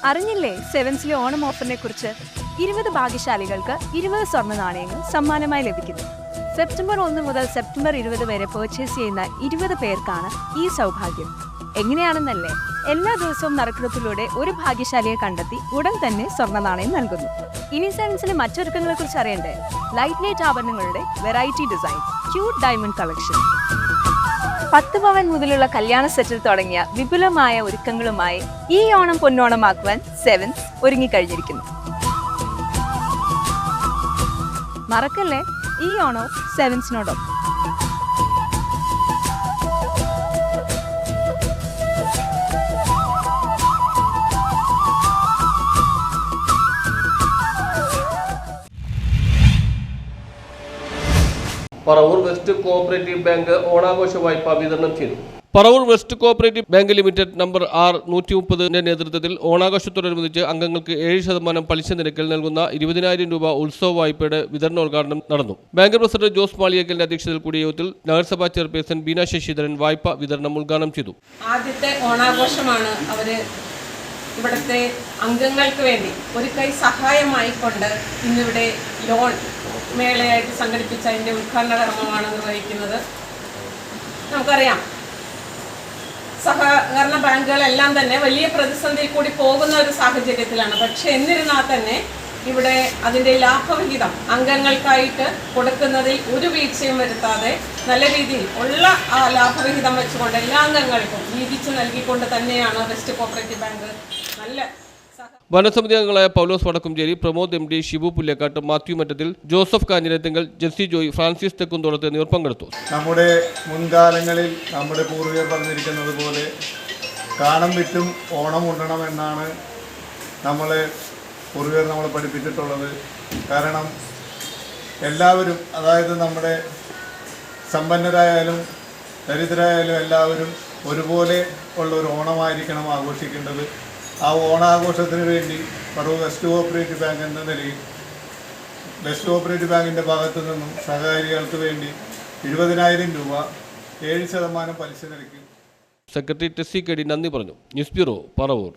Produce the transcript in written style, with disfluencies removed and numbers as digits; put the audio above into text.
അറിഞ്ഞില്ലേ സെവൻസിലെ ഓണം ഓഫറിനെ കുറിച്ച്? 20 ഭാഗ്യശാലികൾക്ക് 20 സ്വർണ്ണ നാണയങ്ങൾ സമ്മാനമായി ലഭിക്കുന്നു. സെപ്റ്റംബർ 1 മുതൽ സെപ്റ്റംബർ 20 വരെ പർച്ചേസ് ചെയ്യുന്ന 20 പേർക്കാണ് ഈ സൗഭാഗ്യം. എങ്ങനെയാണെന്നല്ലേ? എല്ലാ ദിവസവും നറുക്കെടുപ്പിലൂടെ ഒരു ഭാഗ്യശാലിയെ കണ്ടെത്തി ഉടൻ തന്നെ സ്വർണ്ണ നാണയം നൽകുന്നു. ഇനി സെവൻസിലെ മറ്റൊരുക്കങ്ങളെ കുറിച്ച് അറിയണ്ടേ? ലൈറ്റ് വെയ്റ്റ് ആഭരണങ്ങളുടെ variety design, cute diamond collection, 10 പവൻ മുതലുള്ള കല്യാണ സെറ്റിൽ തുടങ്ങിയ വിപുലമായ ഒരുക്കങ്ങളുമായി ഈ ഓണം പൊന്നോണമാക്കുവാൻ സെവൻസ് ഒരുങ്ങിക്കഴിഞ്ഞിരിക്കുന്നു. മറക്കല്ലേ, ഈ ഓണവും സെവൻസിനോടൊപ്പം. പറവൂർ വെസ്റ്റ് കോഓപ്പറേറ്റീവ് ബാങ്ക് ഓണാഘോഷ വായ്പ വിതരണം ചെയ്തു. Paravur west cooperative bank limited number R130 നേതൃത്വത്തിൽ ഓണാഘോഷത്തോടനുബന്ധിച്ച് അംഗങ്ങൾക്ക് 7% പലിശ നിരക്കിൽ നൽകുന്ന 20,000 രൂപ ഉത്സവ വായ്പയുടെ വിതരണോദ്ഘാടനം നടന്നു. ബാങ്ക് പ്രസിഡന്റ് ജോസ് മാളിയേക്കലിന്റെ അധ്യക്ഷതയിൽ കൂടിയ യോഗത്തിൽ നഗരസഭാ ചെയർപേഴ്സൺ ബീന ശശിധരൻ വായ്പ വിതരണം ഉദ്ഘാടനം ചെയ്തു. ആദ്യത്തെ ഓണാഘോഷമാണ് ഇവിടുത്തെ അംഗങ്ങൾക്ക് വേണ്ടി ഒരു കൈ സഹായമായിക്കൊണ്ട് ഇന്നിവിടെ ലോൺ മേളയായിട്ട് സംഘടിപ്പിച്ച അതിൻ്റെ ഉദ്ഘാടന കർമ്മമാണ് നിർവഹിക്കുന്നത്. നമുക്കറിയാം, സഹകരണ ബാങ്കുകളെല്ലാം തന്നെ വലിയ പ്രതിസന്ധിയിൽ കൂടി പോകുന്ന ഒരു സാഹചര്യത്തിലാണ്. പക്ഷെ എന്നിരുന്നാൽ തന്നെ ഇവിടെ അതിൻ്റെ ലാഭവിഹിതം അംഗങ്ങൾക്കായിട്ട് കൊടുക്കുന്നതിൽ ഒരു വീഴ്ചയും വരുത്താതെ നല്ല രീതിയിൽ ഉള്ള ആ ലാഭവിഹിതം വെച്ചുകൊണ്ട് എല്ലാ അംഗങ്ങൾക്കും വീതിച്ച് നൽകിക്കൊണ്ട് തന്നെയാണ് വെസ്റ്റ് കോഓപ്പറേറ്റീവ് ബാങ്ക് നല്ല ഭരണസമിതി അംഗങ്ങളായ പൗലോസ് വടക്കുംചേരി, പ്രമോദ് MD, ഷിബു പുല്ലേക്കാട്ട്, മാത്യു മറ്റത്തിൽ, ജോസഫ് കാഞ്ഞിരത്തിങ്കൽ, ജെസ്സി ജോയ്, ഫ്രാൻസിസ് തെക്കുംതോടത്ത് എന്നിവർ പങ്കെടുത്തു. നമ്മുടെ മുൻകാലങ്ങളിൽ നമ്മുടെ പൂർവികർ പറഞ്ഞിരിക്കുന്നത് പോലെ കാണം വിറ്റും ഓണം ഉണ്ണണം എന്നാണ് പൂർവികർ നമ്മളെ പഠിപ്പിച്ചിട്ടുള്ളത്. കാരണം എല്ലാവരും, അതായത് നമ്മുടെ സമ്പന്നരായാലും ദരിദ്രരായാലും എല്ലാവരും ഒരുപോലെ ഉള്ള ഒരു ഓണമായിരിക്കണം ആഘോഷിക്കേണ്ടത്. ആ ഓണാഘോഷത്തിന് വേണ്ടി പറവൂർ വെസ്റ്റ് കോഓപ്പറേറ്റീവ് ബാങ്ക് എന്ന നിലയിൽ വെസ്റ്റ് കോഓപ്പറേറ്റീവ് ബാങ്കിൻ്റെ ഭാഗത്തു നിന്നും സഹകാരികൾക്ക് വേണ്ടി 20,000 രൂപ 7% പലിശ നിരക്ക് സെക്രട്ടറി ടെസ്സി കെടി നന്ദി പറഞ്ഞു. News bureau, Paravur.